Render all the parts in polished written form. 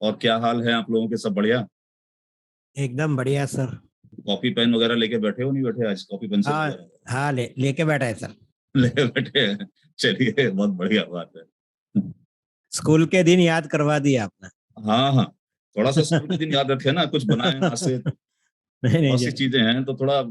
और क्या हाल है आप लोगों के? सब बढ़िया? एकदम बढ़िया सर। कॉपी पेन वगैरह लेके बैठे हो, नहीं बैठे? आज कॉपी पेंसिल हाँ। वगैरह हाँ, लेके बैठा है सर। लेके बैठे हैं? चलिए, बहुत बढ़िया बात है। स्कूल के दिन याद करवा दिए आपने। हाँ हाँ, थोड़ा सा स्कूल के दिन याद रखे ना, कुछ बनाए हाथ से। नहीं नहीं बहुत सी चीजें हैं तो थोड़ा,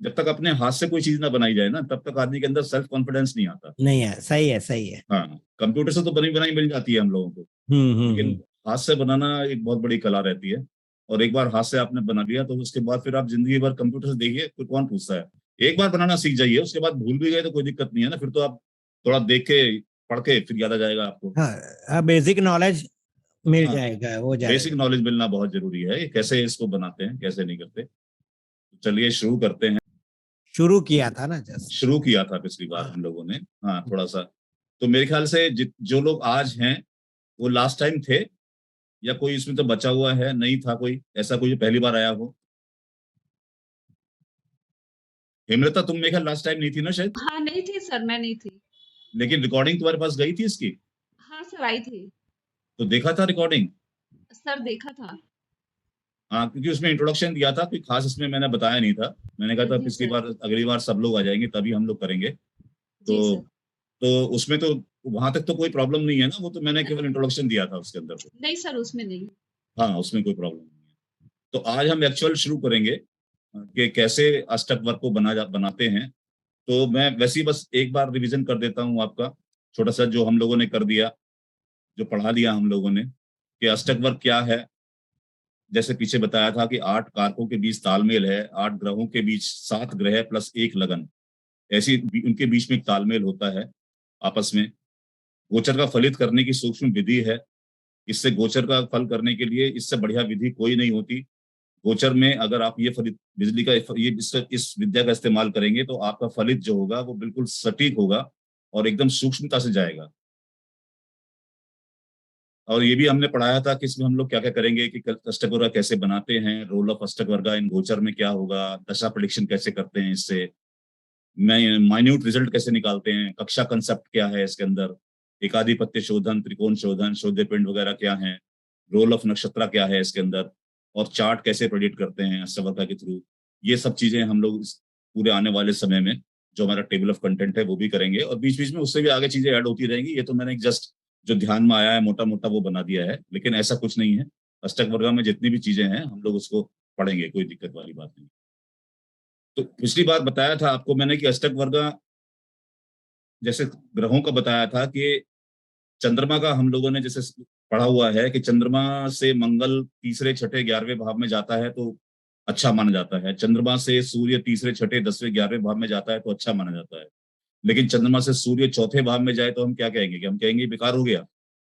जब तक अपने हाथ से कोई चीज ना बनाई जाए ना, तब तक आदमी के अंदर सेल्फ कॉन्फिडेंस नहीं आता। नहीं है, सही है सही है। हाँ, कंप्यूटर से तो बनी बनाई मिल जाती है हम लोगों को, लेकिन हम्म। हाथ से बनाना एक बहुत बड़ी कला रहती है। और एक बार हाथ से आपने बना लिया तो उसके बाद फिर आप जिंदगी भर कंप्यूटर से देखिए, फिर कौन पूछता है। एक बार बनाना सीख जाइए, उसके बाद भूल भी गए तो कोई दिक्कत नहीं है ना, फिर तो आप थोड़ा देख के, पढ़ के फिर याद आ जाएगा आपको। हाँ, बेसिक नॉलेज मिल हाँ, जाएगा, हो बेसिक जाएगा। नॉलेज मिलना बहुत जरूरी है, ये कैसे इसको बनाते हैं कैसे नहीं करते। तो चलिए शुरू करते हैं। शुरू किया था ना जस्ट। शुरू किया था पिछली बार हाँ। हम लोगों ने, हाँ थोड़ा सा। तो मेरे ख्याल से जो लोग आज हैं वो लास्ट टाइम थे, या कोई इसमें तो बचा हुआ है, नहीं था कोई ऐसा, कोई जो पहली बार आया हो? हेमलता, तुम मेरे ख्याल लास्ट टाइम नहीं थी ना शायद? हाँ, नहीं थी सर, मैं नहीं थी। लेकिन रिकॉर्डिंग तुम्हारे पास गई थी इसकी? हाँ सर, आई थी। तो देखा था रिकॉर्डिंग? सर देखा था। हाँ, क्योंकि उसमें इंट्रोडक्शन दिया था, कोई खास इसमें मैंने बताया नहीं था। मैंने कहा था जी पिछली सर। बार, अगली बार सब लोग आ जाएंगे तभी हम लोग करेंगे। जी तो सर। तो उसमें तो वहां तक तो कोई प्रॉब्लम नहीं है ना, वो तो मैंने केवल इंट्रोडक्शन दिया था उसके अंदर तो। नहीं सर, उसमें नहीं। हाँ, उसमें कोई प्रॉब्लम नहीं है। तो आज हम एक्चुअल शुरू करेंगे कि कैसे अष्टक वर्ग को बनाते हैं। तो मैं वैसे ही बस एक बार रिवीजन कर देता हूँ आपका, छोटा सा जो हम लोगों ने कर दिया, जो पढ़ा दिया हम लोगों ने, कि अष्टक वर्ग क्या है। जैसे पीछे बताया था कि 8 कारकों के बीच तालमेल है, 8 ग्रहों के बीच 7 ग्रह प्लस एक लगन, ऐसी उनके बीच में एक तालमेल होता है आपस में। गोचर का फलित करने की सूक्ष्म विधि है। इससे गोचर का फल करने के लिए इससे बढ़िया विधि कोई नहीं होती। गोचर में अगर आप ये फलित बिजली का ये इस विद्या का इस्तेमाल करेंगे तो आपका फलित जो होगा वो बिल्कुल सटीक होगा और एकदम सूक्ष्मता से जाएगा। और ये भी हमने पढ़ाया था कि इसमें हम लोग क्या क्या करेंगे, कि अष्टक कैसे बनाते हैं, रोल ऑफ अष्टक इन गोचर में क्या होगा, दशा प्रेडिक्शन कैसे करते हैं इससे, माइन्यूट रिजल्ट कैसे निकालते हैं, कक्षा कंसेप्ट क्या है इसके अंदर, एकाधिपत्य शोधन, त्रिकोण शोधन, शोध्य पिंड वगैरह क्या है, रोल ऑफ नक्षत्र क्या है इसके अंदर, और चार्ट कैसे प्रेडिक्ट करते हैं अष्टवक्र के थ्रू। ये सब चीजें हम लोग इस पूरे आने वाले समय में, जो हमारा टेबल ऑफ कंटेंट है वो भी करेंगे, और बीच बीच में उससे भी आगे चीजें ऐड होती रहेंगी। ये तो मैंने जस्ट जो ध्यान में आया है मोटा मोटा वो बना दिया है, लेकिन ऐसा कुछ नहीं है। अष्टक वर्ग में जितनी भी चीजें हैं हम लोग उसको पढ़ेंगे, कोई दिक्कत वाली बात नहीं। तो पिछली बार बताया था आपको मैंने कि अष्टक वर्ग, जैसे ग्रहों का बताया था कि चंद्रमा का हम लोगों ने जैसे पढ़ा हुआ है कि चंद्रमा से मंगल तीसरे छठे 11वें भाव में जाता है तो अच्छा माना जाता है, चंद्रमा से सूर्य तीसरे छठे 10वें 11वें भाव में जाता है तो अच्छा माना जाता है। लेकिन चंद्रमा से सूर्य चौथे भाव में जाए तो हम क्या कहेंगे, कि हम कहेंगे बेकार हो गया।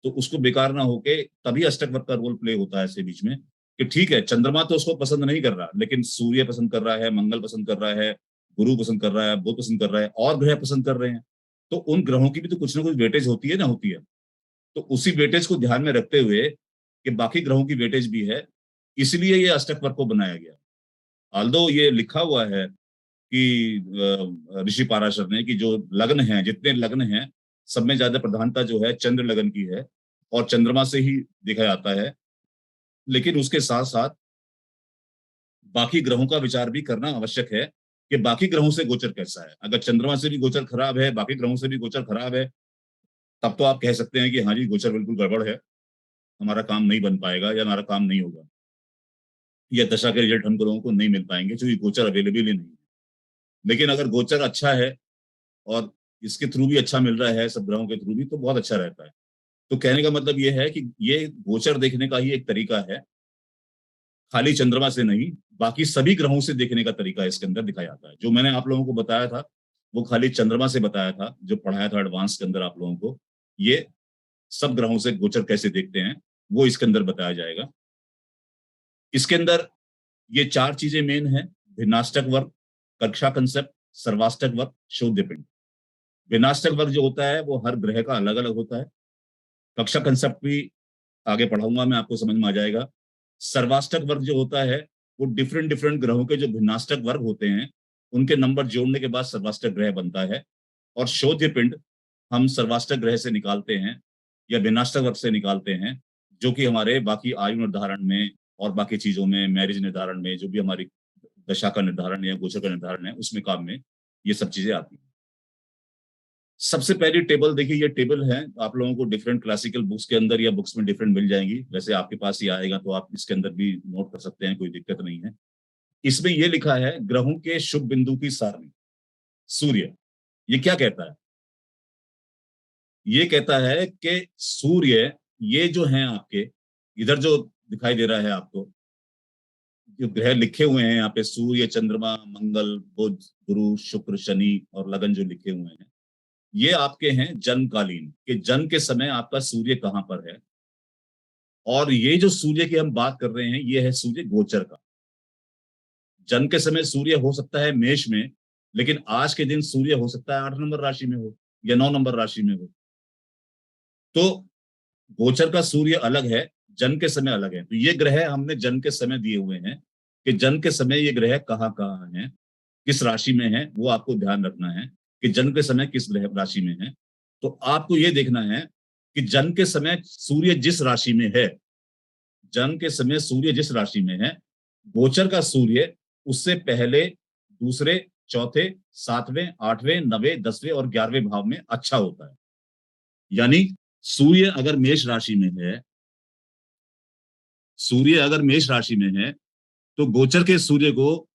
तो उसको बेकार ना होके तभी अष्टक वर्ग का रोल प्ले होता है ऐसे बीच में, कि ठीक है चंद्रमा तो उसको पसंद नहीं कर रहा, लेकिन सूर्य पसंद कर रहा है, मंगल पसंद कर रहा है, गुरु पसंद कर रहा है, बुध पसंद कर रहा है, और ग्रह पसंद कर रहे हैं। तो उन ग्रहों की भी तो कुछ ना कुछ वेटेज होती है ना, होती है। तो उसी वेटेज को ध्यान में रखते हुए कि बाकी ग्रहों की वेटेज भी है, इसलिए ये अष्टक वर्ग को बनाया गया। ऑल्दो ये लिखा हुआ है कि ऋषि पाराशर ने, कि जो लग्न है, जितने लग्न हैं, सब में ज्यादा प्रधानता जो है चंद्र लगन की है, और चंद्रमा से ही देखा जाता है। लेकिन उसके साथ साथ बाकी ग्रहों का विचार भी करना आवश्यक है, कि बाकी ग्रहों से गोचर कैसा है। अगर चंद्रमा से भी गोचर खराब है, बाकी ग्रहों से भी गोचर खराब है, तब तो आप कह सकते हैं कि हाँ जी गोचर बिल्कुल गड़बड़ है, हमारा काम नहीं बन पाएगा या हमारा काम नहीं होगा, या दशा के रिजल्ट हम लोगों को नहीं मिल पाएंगे क्योंकि गोचर अवेलेबल ही नहीं है। लेकिन अगर गोचर अच्छा है और इसके थ्रू भी अच्छा मिल रहा है, सब ग्रहों के थ्रू भी, तो बहुत अच्छा रहता है। तो कहने का मतलब ये है कि ये गोचर देखने का ही एक तरीका है, खाली चंद्रमा से नहीं, बाकी सभी ग्रहों से देखने का तरीका इसके अंदर दिखाया जाता है। जो मैंने आप लोगों को बताया था वो खाली चंद्रमा से बताया था, जो पढ़ाया था एडवांस के अंदर आप लोगों को। ये सब ग्रहों से गोचर कैसे देखते हैं वो इसके अंदर बताया जाएगा। इसके अंदर ये 4 चीजें मेन है: भिन्नाष्टक वर्ग, कक्षा कंसेप्ट, सर्वाष्टक वर्ग, शोध्य पिंड। विनाष्टक वर्ग जो होता है वो हर ग्रह का अलग अलग होता है। कक्षा कंसेप्ट भी आगे पढ़ाऊंगा मैं, आपको समझ में आ जाएगा। सर्वाष्टक वर्ग जो होता है वो डिफरेंट डिफरेंट ग्रहों के जो भिन्नाष्टक वर्ग होते हैं उनके नंबर जोड़ने के बाद सर्वाष्टक ग्रह बनता है। और शोध्य पिंड हम सर्वाष्टक ग्रह से निकालते हैं या भिन्नाष्टक वर्ग से निकालते हैं, जो कि हमारे बाकी आयु निर्धारण में और बाकी चीजों में, मैरिज निर्धारण में, जो भी हमारी दशा का निर्धारण या गोचर का निर्धारण है, उसमें काम में ये सब चीजें आती हैं। सबसे पहली टेबल देखिए, ये टेबल है, आप लोगों को डिफरेंट क्लासिकल बुक्स के अंदर या बुक्स में डिफरेंट मिल जाएंगी। वैसे आपके पास ही आएगा तो आप इसके अंदर भी नोट कर सकते हैं, कोई दिक्कत नहीं है। इसमें ये लिखा है ग्रहों के शुभ बिंदु की सारणी। सूर्य, ये क्या कहता है? ये कहता है कि सूर्य, ये जो हैं आपके इधर जो दिखाई दे रहा है आपको, जो ग्रह लिखे हुए हैं यहाँ पे, सूर्य, चंद्रमा, मंगल, बुध, गुरु, शुक्र, शनि और लगन जो लिखे हुए हैं, ये आपके हैं जन्मकालीन, कि जन्म के समय आपका सूर्य कहाँ पर है। और ये जो सूर्य की हम बात कर रहे हैं, ये है सूर्य गोचर का। जन्म के समय सूर्य हो सकता है मेष में, लेकिन आज के दिन सूर्य हो सकता है 8 नंबर राशि में हो या 9 नंबर राशि में हो। तो गोचर का सूर्य अलग है, जन्म के समय अलग है। तो ये ग्रह हमने जन्म के समय दिए हुए हैं कि जन्म के समय ये ग्रह कहाँ कहाँ है, किस राशि में है, वो आपको ध्यान रखना है कि जन्म के समय किस ग्रह राशि में है। तो आपको ये देखना है कि जन्म के समय सूर्य जिस राशि में है, जन्म के समय सूर्य जिस राशि में है, गोचर का सूर्य उससे पहले, दूसरे, चौथे, 7वें, 8वें, 9वें, 10वें और 11वें भाव में अच्छा होता है। यानी सूर्य अगर मेष राशि में है, सूर्य अगर मेष राशि में है, तो गोचर के सूर्य को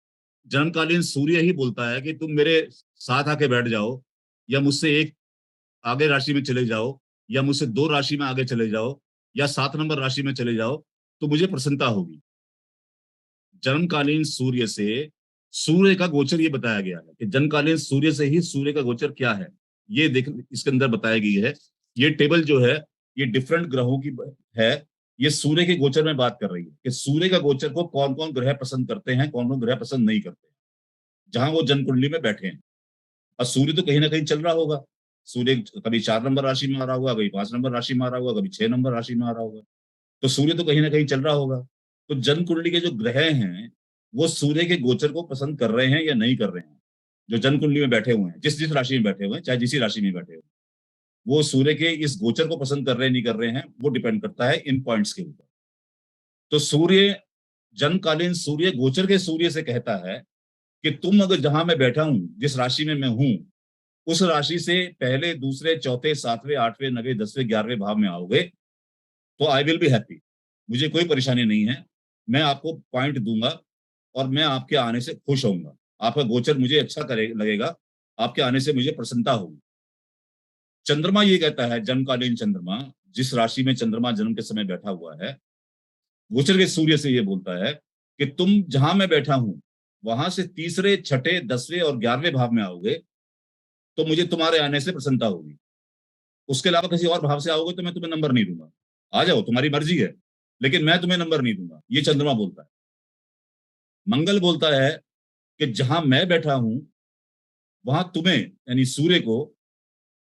जन्मकालीन सूर्य ही बोलता है कि तुम मेरे साथ आके बैठ जाओ, या मुझसे एक आगे राशि में चले जाओ, या मुझसे 2 राशि में आगे चले जाओ, या 7 नंबर राशि में चले जाओ, तो मुझे प्रसन्नता होगी। जन्मकालीन सूर्य से सूर्य का गोचर ये बताया गया है कि जन्मकालीन सूर्य से ही सूर्य का गोचर क्या है, ये देख इसके अंदर बताया गई है। ये टेबल जो है, ये डिफरेंट ग्रहों की है। ये सूर्य के गोचर में बात कर रही है कि सूर्य का गोचर को कौन कौन ग्रह पसंद करते हैं, कौन कौन ग्रह पसंद नहीं करते हैं, जहां वो जन्म कुंडली में बैठे हैं। और सूर्य तो कहीं ना कहीं चल रहा होगा। सूर्य कभी 4 नंबर राशि में आ रहा होगा, कभी 5 नंबर राशि में आ रहा होगा, कभी 6 नंबर राशि में आ रहा होगा। तो सूर्य तो कहीं ना कहीं चल रहा होगा। तो जन्म कुंडली के जो ग्रह हैं, वो सूर्य के गोचर को पसंद कर रहे हैं या नहीं कर रहे हैं। जो जन्म कुंडली में बैठे हुए हैं, जिस जिस राशि में बैठे हुए हैं, चाहे जिस राशि में बैठे हुए, वो सूर्य के इस गोचर को पसंद कर रहे हैं नहीं कर रहे हैं, वो डिपेंड करता है इन पॉइंट्स के ऊपर। तो सूर्य, जन्मकालीन सूर्य गोचर के सूर्य से कहता है कि तुम अगर जहां मैं बैठा हूं, जिस राशि में मैं हूं, उस राशि से पहले, दूसरे, चौथे, 7वें, 8वें, 9वें, 10वें, 11वें भाव में आओगे तो आई विल बी हैप्पी। मुझे कोई परेशानी नहीं है, मैं आपको पॉइंट दूंगा और मैं आपके आने से खुश होऊंगा। आपका गोचर मुझे अच्छा करे लगेगा, आपके आने से मुझे प्रसन्नता होगी। चंद्रमा ये कहता है, जन्मकालीन चंद्रमा, जिस राशि में चंद्रमा जन्म के समय बैठा हुआ है, गोचर के सूर्य से ये बोलता है कि तुम जहां मैं बैठा हूं, वहां से तीसरे, छठे, 10वें और 11वें भाव में आओगे तो मुझे तुम्हारे आने से प्रसन्नता होगी। उसके अलावा किसी और भाव से आओगे तो मैं तुम्हें नंबर नहीं दूंगा। आ जाओ, तुम्हारी मर्जी है, लेकिन मैं तुम्हें नंबर नहीं दूंगा। ये चंद्रमा बोलता है। मंगल बोलता है कि जहां मैं बैठा हूं, वहां तुम्हें यानी सूर्य को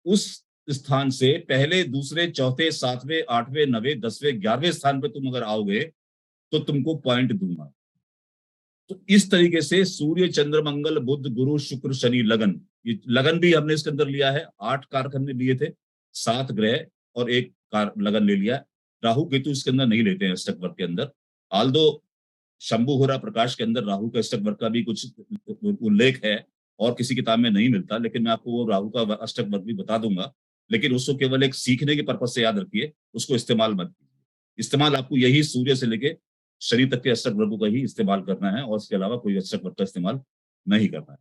उस स्थान से पहले, दूसरे, चौथे, 7वें, 8वें, 9वें, 10वें, 11वें स्थान पर तुम अगर आओगे तो तुमको पॉइंट दूंगा। तो इस तरीके से सूर्य, चंद्र, मंगल, बुध, गुरु, शुक्र, शनि, लगन, ये लगन भी हमने इसके अंदर लिया है। 8 कारक हमने लिए थे, 7 ग्रह और एक कार लगन ले लिया। राहु केतु इसके अंदर नहीं लेते हैं अष्टक वर्ग के अंदर। आल्दो शंभु होरा प्रकाश के अंदर राहु का अष्टक वर्ग का भी कुछ उल्लेख है और किसी किताब में नहीं मिलता, लेकिन मैं आपको वो राहु का अष्टक वर्ग भी बता दूंगा। लेकिन उसको केवल एक सीखने के पर्पज से याद रखिए, उसको इस्तेमाल मत कीजिए। इस्तेमाल आपको यही सूर्य से लेके शनि तक के अष्टक वर्गों का ही इस्तेमाल करना है और इसके अलावा कोई अष्टक वर्ग का इस्तेमाल नहीं करना है।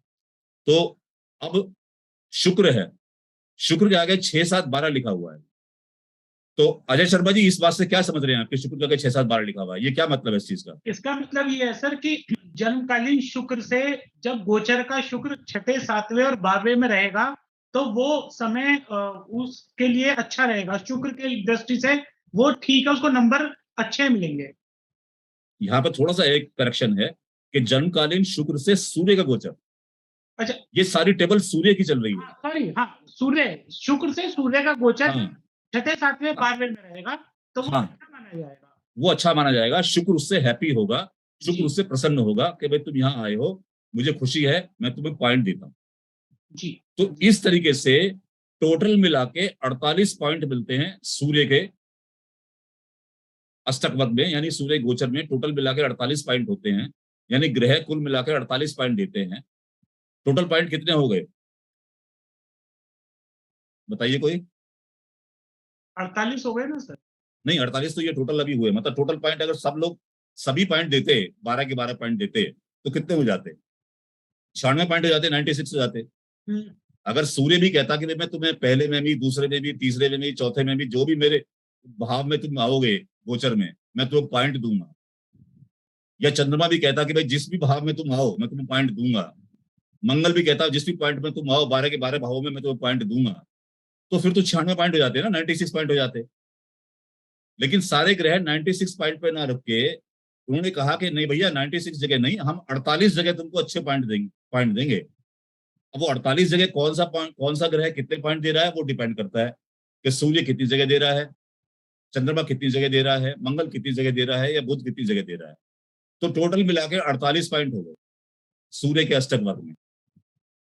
तो अब शुक्र है, शुक्र के आगे 6, 7, 12 लिखा हुआ है। तो अजय शर्मा जी, इस बात से क्या समझ रहे हैं आपके शुक्र के आगे 6, 7, 12 लिखा हुआ है, ये क्या मतलब है इस चीज का? इसका मतलब ये है सर कि जन्मकालीन शुक्र से जब गोचर का शुक्र 6, 7वें और 12वें में रहेगा तो वो समय उसके लिए अच्छा रहेगा। शुक्र की दृष्टि से वो ठीक है, उसको नंबर अच्छे मिलेंगे। यहाँ पर थोड़ा सा एक करेक्शन है कि जन्मकालीन शुक्र से सूर्य का गोचर। अच्छा, ये सारी टेबल सूर्य की चल रही है। सॉरी, हाँ, सूर्य, शुक्र से सूर्य का गोचर हाँ 6, 7वें, 12वें में रहेगा तो वो हाँ, अच्छा माना जाएगा। वो अच्छा माना जाएगा। शुक्र उससे हैप्पी होगा, शुक्र जी उससे प्रसन्न होगा कि भाई तुम यहाँ आए हो, मुझे खुशी है, मैं तुम्हें पॉइंट देता हूँ। जी। तो इस तरीके से टोटल मिला के 48 पॉइंट मिलते हैं सूर्य के अष्टक वर्ग में यानी सूर्य गोचर में टोटल मिलाकर 48 पॉइंट होते हैं, यानी ग्रह कुल मिलाकर 48 पॉइंट देते हैं। टोटल पॉइंट कितने हो गए बताइए कोई? 48 हो गए ना सर? नहीं, 48 तो ये टोटल अभी हुए, मतलब टोटल पॉइंट अगर सब लोग सभी पॉइंट देते, 12 के 12 पॉइंट देते, तो कितने हो जाते? 96 पॉइंट हो जाते, 96 हो जाते। अगर सूर्य भी कहता कि मैं तुम्हें पहले में भी, दूसरे में भी, तीसरे में भी, चौथे में भी, जो भी मेरे भाव में तुम आओगे गोचर में, मैं तुम्हें पॉइंट दूंगा, या चंद्रमा भी कहता कि भाई जिस भी भाव में तुम आओ मैं तुम्हें पॉइंट दूंगा, मंगल भी कहता जिस भी पॉइंट में तुम आओ 12 के 12 भावों में मैं तुम्हें पॉइंट दूंगा, तो फिर तो 96 पॉइंट हो जाते हैं ना, 96 पॉइंट हो जाते। लेकिन सारे ग्रह 96 पॉइंट पे ना रख के उन्होंने कहा कि नहीं भैया 96 जगह नहीं, हम 48 जगह तुमको अच्छे पॉइंट देंगे। अब वो 48 जगह कौन सा ग्रह कितने पॉइंट दे रहा है वो डिपेंड करता है कि सूर्य कितनी जगह दे रहा है, चंद्रमा कितनी जगह दे रहा है, मंगल कितनी जगह दे रहा है, या बुध कितनी जगह दे रहा है। तो टोटल मिला के 48 पॉइंट हो गए सूर्य के अष्टक वर्ग में।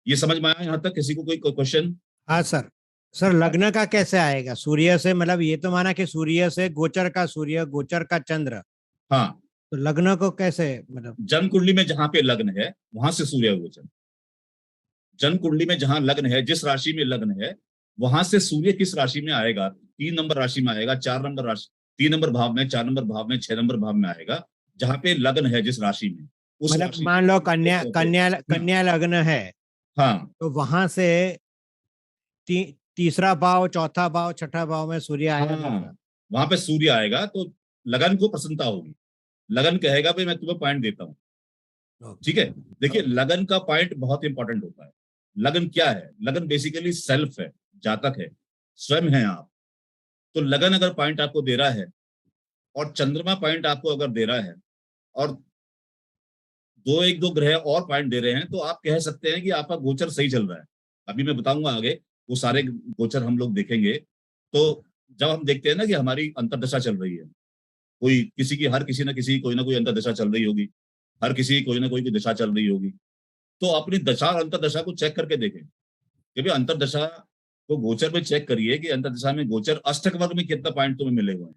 ये समझ में आया यहाँ तक? किसी को कोई क्वेश्चन? हाँ सर। सर लग्न का कैसे आएगा? सूर्य से, मतलब ये तो माना कि सूर्य से गोचर का सूर्य, गोचर का चंद्र, हाँ, तो लग्न को कैसे, मतलब जन्म कुंडली में जहां पे लग्न है वहां से सूर्य गोचर, जन्म कुंडली में जहां लग्न है, जिस राशि में लग्न है वहां से सूर्य किस राशि में आएगा? 3 नंबर राशि में आएगा, 4 नंबर राशि, 3 नंबर भाव में, 4 नंबर भाव में, 6 नंबर भाव में आएगा, जहां पे लग्न है जिस राशि में, उस मतलब राशि मान लो कन्या में- कन्या कन्या लग्न है, हाँ तो वहां से तीसरा भाव, चौथा भाव, छठा भाव में सूर्य आएगा। हाँ, वहां पे सूर्य आएगा तो लगन को प्रसन्नता होगी, लगन कहेगा भाई मैं तुम्हें पॉइंट देता हूँ। ठीक है, देखिए लगन का पॉइंट बहुत इंपॉर्टेंट होता है। लगन क्या है? लगन बेसिकली सेल्फ है, जातक है, स्वयं है आप। तो लगन अगर पॉइंट आपको दे रहा है और चंद्रमा पॉइंट आपको अगर दे रहा है और एक दो ग्रह और पॉइंट दे रहे हैं, तो आप कह सकते हैं कि आपका गोचर सही चल रहा है। अभी मैं बताऊंगा आगे, वो सारे गोचर हम लोग देखेंगे। तो जब हम देखते हैं ना कि हमारी अंतर्दशा चल रही है, कोई किसी की, हर किसी ना किसी कोई ना कोई अंतर्दशा चल रही होगी, हर किसी की कोई ना कोई की दशा चल रही होगी, तो अपनी दशा और अंतर्दशा को चेक करके देखें कि भाई अंतर्दशा को गोचर में चेक करिए कि अंतर्दशा में गोचर अष्टक वर्ग में कितना पॉइंट तुम्हें मिले हुए हैं।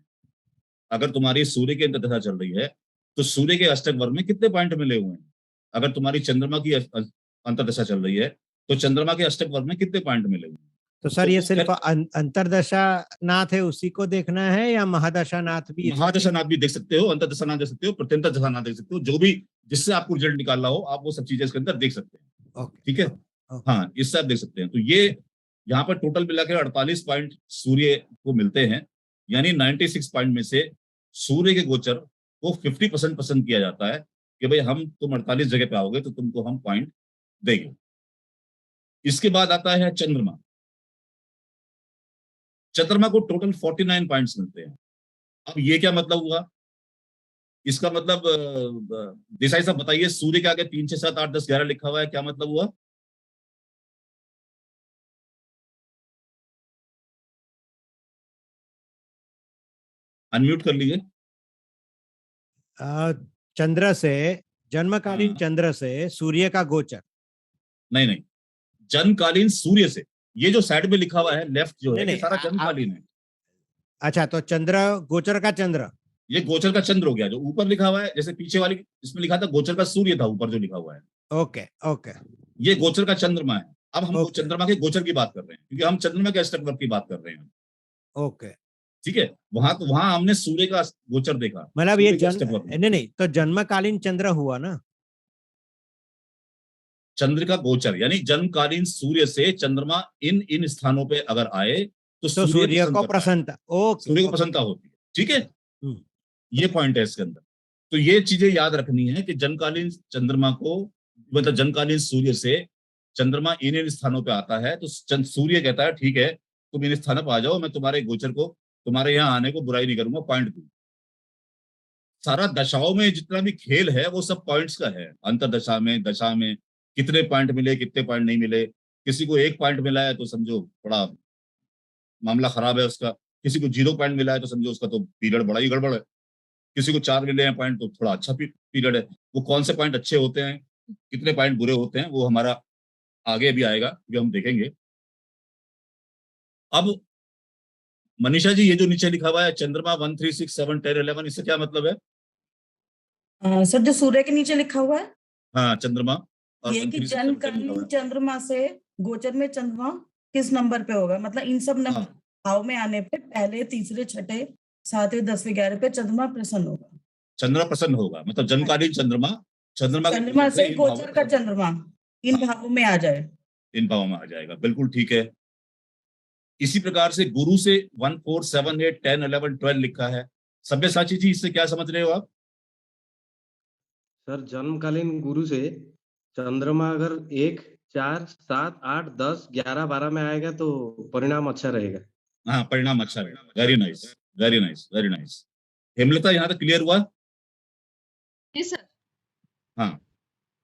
अगर तुम्हारी सूर्य की अंतर्दशा चल रही है तो सूर्य के अष्टक वर्ग में कितने पॉइंट मिले हुए हैं। अगर तुम्हारी चंद्रमा की अंतर्दशा चल रही है तो चंद्रमा के अष्टक वर्ग में कितने पॉइंट मिले हुए हैं। तो सर ये सिर्फ अंतर्दशा नाथ है उसी को देखना है, या महादशा नाथ भी? महादशा नाथ भी देख सकते हो, अंतर्दशा नाथ देख सकते हो, प्रत्यंतर दशा नाथ देख सकते हो, जो भी जिससे आपको रिजल्ट निकालना हो आप वो सब चीजें इसके अंदर देख सकते हैं। ठीक है, हाँ, इससे आप देख सकते हैं। तो ये यहाँ पर टोटल मिलाकर 48 पॉइंट सूर्य को मिलते हैं, यानी 96 पॉइंट में से सूर्य के गोचर को 50% पसंद किया जाता है कि भाई तुम 48 जगह पे आओगे तो तुमको हम पॉइंट देंगे। इसके बाद आता है चंद्रमा। चंद्रमा को टोटल 49 पॉइंट्स मिलते हैं। अब ये क्या मतलब हुआ? इसका मतलब देसाई साहब बताइए, सूर्य के आगे 3, 6, 7, 8, 10, 11 लिखा हुआ है, क्या मतलब हुआ? अनम्यूट कर लीजिए। चंद्र से, जन्मकालीन चंद्र से सूर्य का गोचर? नहीं, जन्मकालीन सूर्य से, ये जो साइड में लिखा हुआ है लेफ्ट जो है, ये सारा जन्मकालीन है। अच्छा, तो चंद्र, गोचर का चंद्र, ये गोचर का चंद्र हो गया। जो ऊपर लिखा हुआ है, जैसे पीछे वाली इसमें लिखा था गोचर का सूर्य था, ऊपर जो लिखा हुआ है, ओके ओके, ये गोचर का चंद्रमा है। अब हम चंद्रमा के गोचर की बात कर रहे हैं, क्योंकि हम चंद्रमा के अष्टक वर्ग की बात कर रहे हैं। ओके, ठीक है, वहां हमने सूर्य का गोचर देखा, मतलब ये नहीं, तो जन्मकालीन चंद्र हुआ ना, चंद्र का गोचर, यानी जन्मकालीन सूर्य से चंद्रमा इन स्थानों पे अगर आए तो सूर्य को प्रसन्नता, सूर्य को प्रसन्नता होती है। ठीक है, ये पॉइंट है इसके अंदर। तो ये चीजें याद रखनी है कि जन्मकालीन चंद्रमा को, मतलब जन्मकालीन सूर्य से चंद्रमा इन स्थानों पे आता है, तो सूर्य कहता है ठीक है तुम इन स्थानों पर आ जाओ, मैं तुम्हारे गोचर को, तुम्हारे यहाँ आने को बुराई नहीं करूंगा, पॉइंट दूंगा। सारा दशाओं में जितना भी खेल है वो सब पॉइंट्स का है। अंतरदशा में, दशा में कितने पॉइंट मिले, कितने पॉइंट नहीं मिले। किसी को 1 पॉइंट मिला है तो समझो बड़ा मामला खराब है उसका, किसी को 0 पॉइंट मिला है तो समझो उसका तो पीरियड बड़ा ही गड़बड़ है, किसी को 4 मिले हैं पॉइंट तो थोड़ा अच्छा पीरियड है। वो कौन से पॉइंट अच्छे होते हैं, कितने पॉइंट बुरे होते हैं, वो हमारा आगे भी आएगा, जो हम देखेंगे। अब मनीषा जी, ये जो नीचे लिखा हुआ है चंद्रमा 1 3 6 7 10 11, इससे क्या मतलब है? सर जो सूर्य के नीचे लिखा हुआ है हाँ, चंद्रमा और ये 1 कि 3 6 7 10 लिखा हुआ जन्मकालीन है। चंद्रमा से गोचर में चंद्रमा किस नंबर पे होगा, मतलब इन सब हाँ। नंबर भाव में आने पे पहले, तीसरे, छठे, सातवें, 10वें, 11वें पे चंद्रमा प्रसन्न होगा। चंद्रमा प्रसन्न होगा, मतलब जन्मकालीन चंद्रमा, चंद्रमा के चंद्रमा गोचर से इन भावों गोचर का में- चंद्रमा इन हाँ। भावों में आ जाए। इन भावों में आ जाएगा, बिल्कुल ठीक है। इसी प्रकार से गुरु से 1 4 7 8 10 11 12 लिखा है। सब्यसाची जी, इससे क्या समझ रहे हो आप? सर जन्मकालीन गुरु से चंद्रमा अगर 1 4 7 8 10 11 12 में आएगा तो परिणाम अच्छा रहेगा। हाँ, परिणाम अच्छा रहेगा। Very nice, very nice, very nice. Hemlata, यहाँ तक क्लियर हुआ? जी सर। हाँ,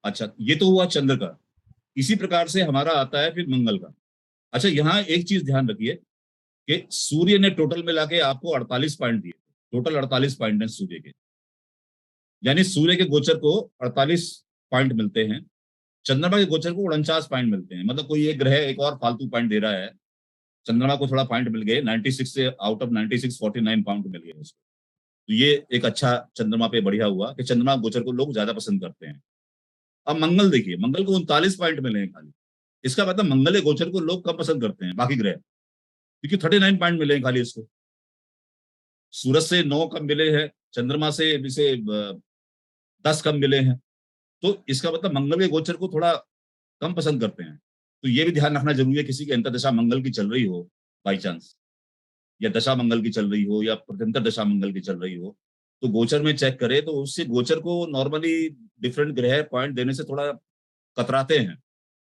अच्छा, ये तो हुआ चंद्र का। इसी प्रकार से हमारा आता है फिर मंगल का। अच्छा, यहाँ एक चीज ध्यान रखिए कि सूर्य ने टोटल मिला के आपको 48 पॉइंट दिए। टोटल 48 पॉइंट हैं सूर्य के, यानी सूर्य के गोचर को 48 पॉइंट मिलते हैं, चंद्रमा के गोचर को 49 पॉइंट मिलते हैं। मतलब कोई एक ग्रह एक और फालतू पॉइंट दे रहा है, चंद्रमा को थोड़ा पॉइंट मिल गए, 96 से आउट ऑफ 96 49 पॉइंट मिल गए उसको। तो ये एक अच्छा चंद्रमा पे बढ़िया हुआ कि चंद्रमा गोचर को लोग ज्यादा पसंद करते हैं। अब मंगल देखिए, मंगल को 39 पॉइंट मिले हैं खाली। इसका मतलब मंगल के गोचर को लोग कम पसंद करते हैं बाकी ग्रह, क्योंकि 39 पॉइंट मिले हैं खाली इसको। सूरज से 9 कम मिले हैं, चंद्रमा से 10 कम मिले हैं। तो इसका मतलब मंगल के गोचर को थोड़ा कम पसंद करते हैं। तो ये भी ध्यान रखना जरूरी है, किसी की अंतर्दशा मंगल की चल रही हो बाई चांस, या दशा मंगल की चल रही हो, या प्रत्यंतर दशा मंगल की चल रही हो, तो गोचर में चेक करे। तो उससे गोचर को नॉर्मली डिफरेंट ग्रह पॉइंट देने से थोड़ा कतराते हैं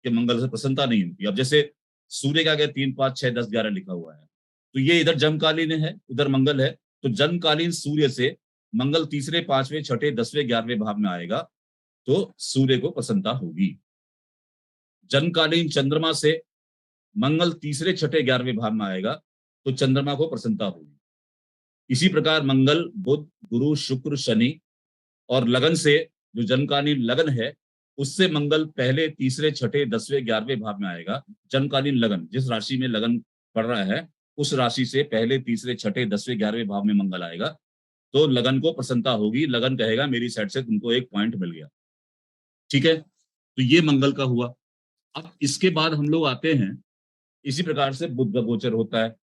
कि मंगल से प्रसन्नता नहीं होती। अब जैसे सूर्य का 3 5 6 10 11 लिखा हुआ है, तो ये इधर जन्मकालीन है, उधर मंगल है। तो जन्मकालीन सूर्य से मंगल तीसरे, पांचवें, छठे, 10वें, 11वें भाव में आएगा तो सूर्य को प्रसन्नता होगी। जन्मकालीन चंद्रमा से मंगल तीसरे, छठे, 11वें भाव में आएगा तो चंद्रमा को प्रसन्नता होगी। इसी प्रकार मंगल, बुध, गुरु, शुक्र, शनि और लगन से, जो जन्मकालीन लगन है, उससे मंगल पहले, तीसरे, छठे, 10वें, 11वें भाव में आएगा। जन्मकालीन लगन, जिस राशि में लगन पड़ रहा है उस राशि से पहले, तीसरे, छठे, 10वें, 11वें भाव में मंगल आएगा तो लगन को प्रसन्नता होगी। लगन कहेगा मेरी साइड से तुमको 1 पॉइंट मिल गया। ठीक है, तो ये मंगल का हुआ। अब इसके बाद हम लोग आते हैं, इसी प्रकार से बुध का गोचर होता है।